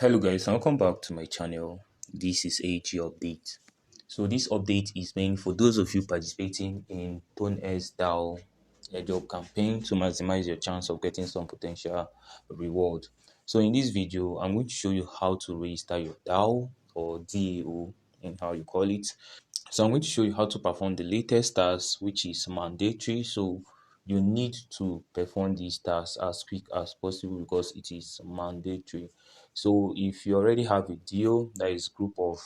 Hello guys, and welcome back to my channel. This is AG update. So this update is meant for those of you participating in TONxDAO Airdrop campaign to maximize your chance of getting some potential reward. So in this video, I'm going to show you how to register your DAO or DAO in how you call it. So I'm going to show you how to perform the latest tasks, which is mandatory. So you need to perform these tasks as quick as possible because it is mandatory. So if you already have a deal, that is group of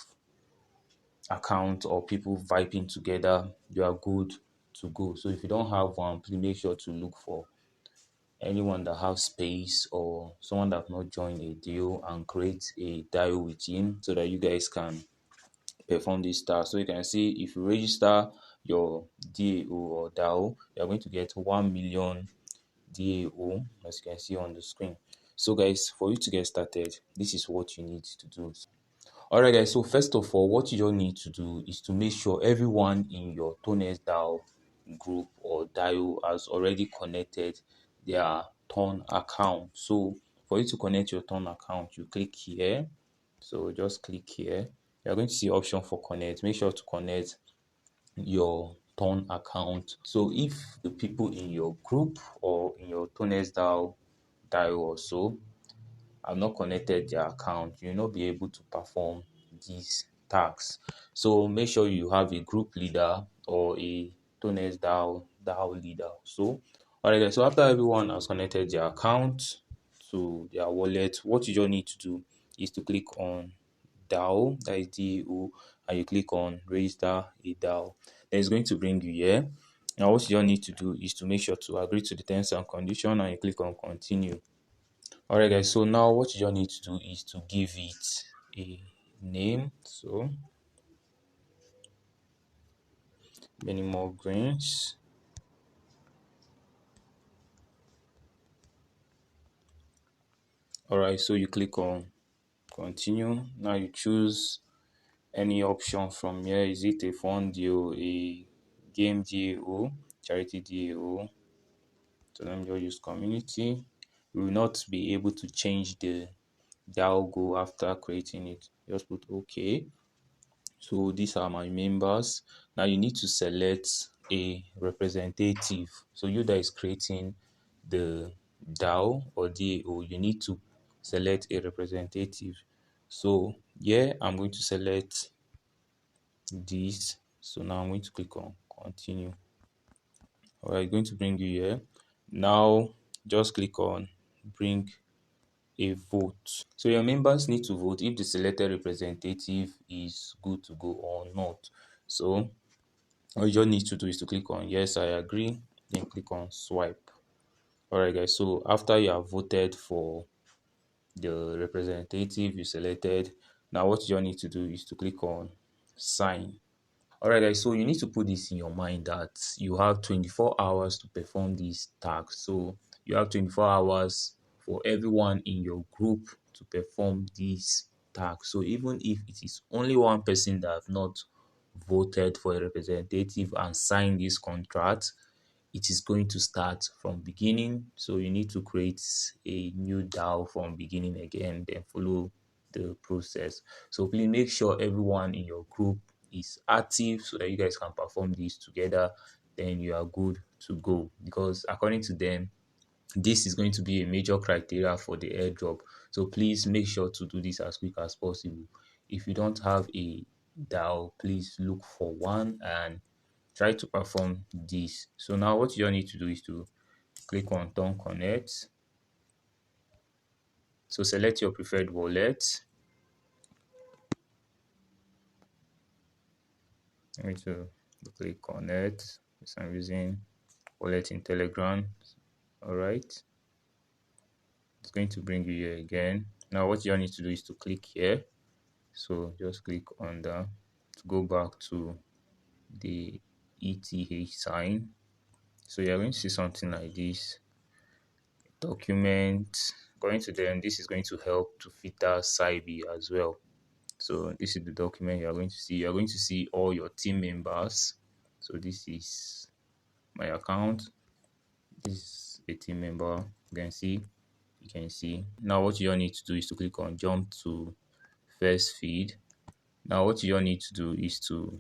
accounts or people vibing together, you are good to go. So if you don't have one, please make sure to look for anyone that has space or someone that have not joined a deal and create a DAO with him so that you guys can perform this task. So you can see if you register your DAO or DAO, you're going to get 1 million DAO, as you can see on the screen. So guys, for you to get started, this is what you need to do. Alright guys, so first of all, what you don't need to do is to make sure everyone in your TONxDAO group or DAO has already connected their Ton account. So for you to connect your Ton account, you click here. So just click here. You're going to see option for connect. Make sure to connect your Ton account. So if the people in your group or in your TONxDAO or so have not connected their account, you'll not be able to perform these tasks. So make sure you have a group leader or a TONxDAO leader. So alright guys, so after everyone has connected their account to their wallet, what you just need to do is to click on DAO, that is DAO, and you click on register a DAO. Then it's going to bring you here. Now what you just need to do is to make sure to agree to the terms and conditions and you click on continue. Alright guys, so now what you just need to do is to give it a name. So many more greens. Alright, so you click on continue. Now you choose any option from here. Is it a fund deal, a game DAO, charity DAO? So let me just use community. We will not be able to change the DAO go after creating it. Just put OK. So these are my members. Now you need to select a representative. So you that is creating the DAO or DAO, you need to select a representative. So here I'm going to select this. So now I'm going to click on continue. Alright, going to bring you here. Now just click on bring a vote. So your members need to vote if the selected representative is good to go or not. So all you just need to do is to click on yes, I agree, then click on swipe. Alright guys, so after you have voted for the representative you selected, now what you just need to do is to click on sign. Alright guys, so you need to put this in your mind that you have 24 hours to perform these tasks. So you have 24 hours for everyone in your group to perform these tasks. So even if it is only one person that have not voted for a representative and signed this contract, it is going to start from beginning. So you need to create a new DAO from beginning again, then follow the process. So please make sure everyone in your group is active so that you guys can perform this together. Then you are good to go, because according to them, this is going to be a major criteria for the airdrop. So please make sure to do this as quick as possible. If you don't have a DAO, please look for one and try to perform this. So now what you need to do is to click on Ton Connect. So select your preferred wallet. I'm going to click connect. So I'm using wallet in Telegram. All right. It's going to bring you here again. Now what you need to do is to click here. So just click on that to go back to the ETH sign. So you're going to see something like this. Document. Going to them, this is going to help to filter SIB as well. So this is the document you're going to see. You're going to see all your team members. So this is my account. This is a team member. You can see You can see now what you all need to do is to click on jump to first feed. Now what you all need to do is to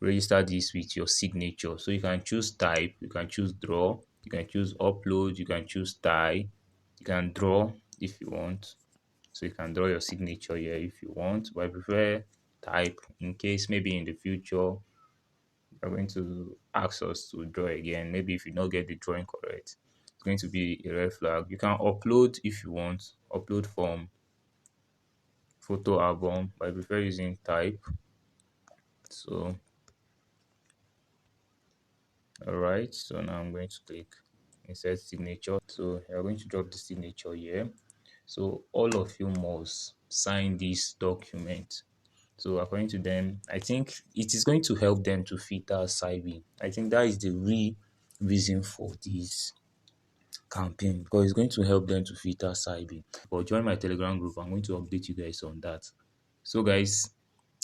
register this with your signature. So you can choose type, you can choose draw, you can choose upload, you can choose tie, you can draw if you want. So you can draw your signature here if you want, but I prefer type in case maybe in the future you're going to ask us to draw again. Maybe if you don't get the drawing correct, it's going to be a red flag. You can upload if you want, upload from photo album, but I prefer using type. So all right, so now I'm going to click insert signature. So you're going to drop the signature here. So all of you must sign this document. So according to them, I think it is going to help them to filter cyber. I think that is the real reason for this campaign, because it's going to help them to filter cyber. But join my Telegram group. I'm going to update you guys on that. So guys,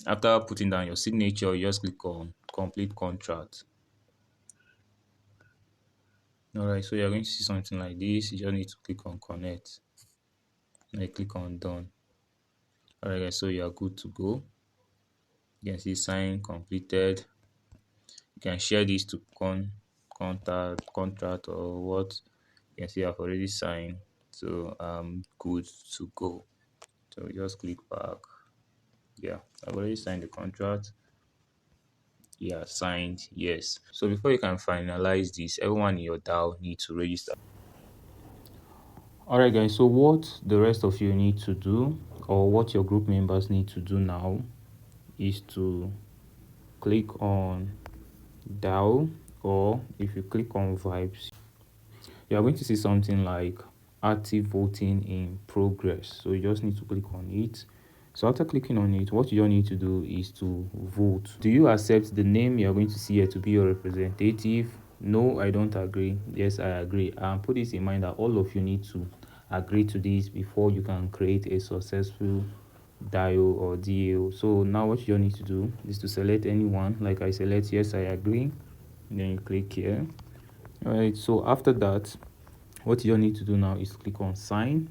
after putting down your signature, you just click on complete contract. All right, so you're going to see something like this. You just need to click on connect. And I click on done. All right, guys, so you are good to go. You can see sign completed. You can share this to contract or what. You can see I've already signed, so I'm good to go. So just click back. Yeah, I've already signed the contract. Yeah, signed. Yes. So before you can finalize this, everyone in your DAO needs to register. Alright guys, so what the rest of you need to do, or what your group members need to do now, is to click on DAO, or if you click on vibes, you are going to see something like active voting in progress. So you just need to click on it. So after clicking on it, what you all need to do is to vote. Do you accept the name you are going to see here to be your representative? No, I don't agree. Yes, I agree. And put this in mind that all of you need to agree to this before you can create a successful DAO or DAO. So now what you all need to do is to select anyone. Like I select yes, I agree. Then you click here. All right, so after that, what you all need to do now is click on sign.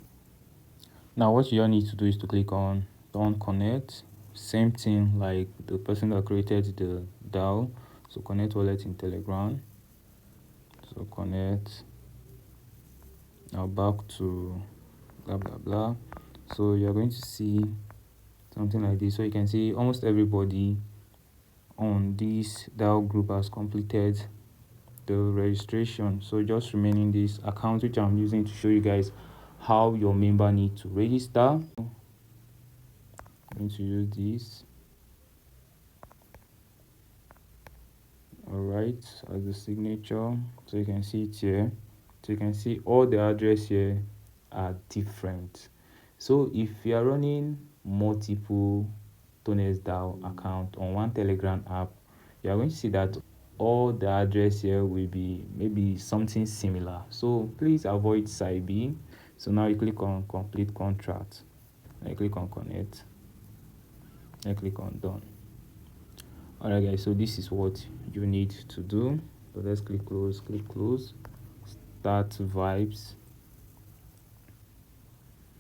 Now what you all need to do is to click on don't connect. Same thing like the person that created the DAO. So connect wallet in Telegram. So connect. Now back to blah blah blah. So you're going to see something like this. So you can see almost everybody on this DAO group has completed the registration. So just remaining this account which I'm using to show you guys how your member need to register. I'm going to use this. All right, as the signature. So you can see it here. So you can see all the address here are different. So if you are running multiple TONxDAO account on one Telegram app, you are going to see that all the address here will be maybe something similar. So please avoid CyB. So now you click on complete contract. I click on connect. I click on done. Alright guys, so this is what you need to do. So let's click close, start vibes.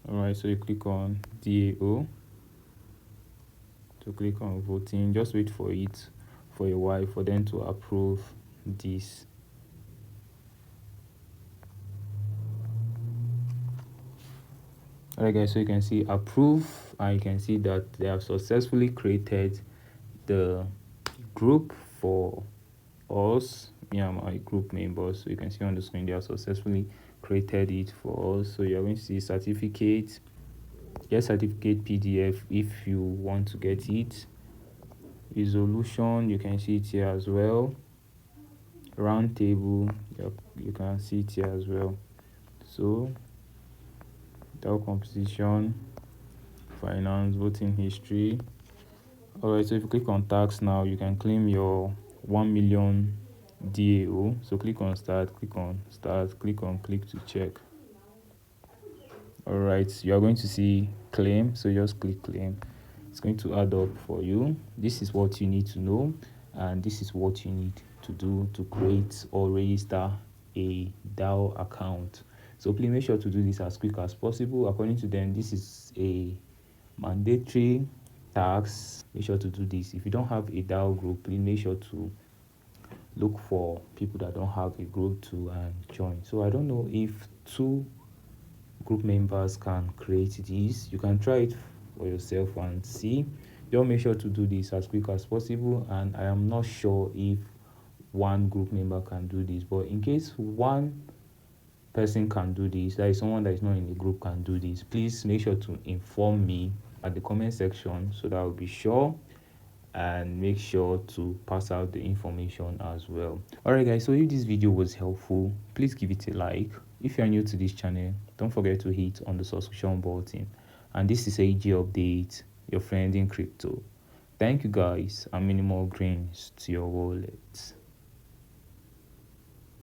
Alright, so you click on DAO to click on voting. Just wait for it for a while for them to approve this. Alright guys, so you can see approve, and you can see that they have successfully created the group for us, me and my group members. So you can see on the screen they have successfully created it for us. So you're going to see certificate, get certificate PDF if you want to get it. Resolution, you can see it here as well. Round table, you can see it here as well. So DAO composition, finance, voting history. Alright, so if you click on tax now, you can claim your 1 million DAO. So click on start, click on click to check. Alright, you are going to see claim, so just click claim. It's going to add up for you. This is what you need to know, and this is what you need to do to create or register a DAO account. So please make sure to do this as quick as possible. According to them, this is a mandatory task. Make sure to do this. If you don't have a DAO group, please make sure to look for people that don't have a group to join. So I don't know if 2 group members can create this. You can try it for yourself and see. Just make sure to do this as quick as possible, and I am not sure if 1 group member can do this, but in case 1 person can do this, that is someone that is not in the group can do this, please make sure to inform me at the comment section so that I'll be sure and make sure to pass out the information as well. Alright guys, so if this video was helpful, please give it a like. If you are new to this channel, don't forget to hit on the subscription button. And this is AG Update, your friend in crypto. Thank you guys, and many more grains to your wallet.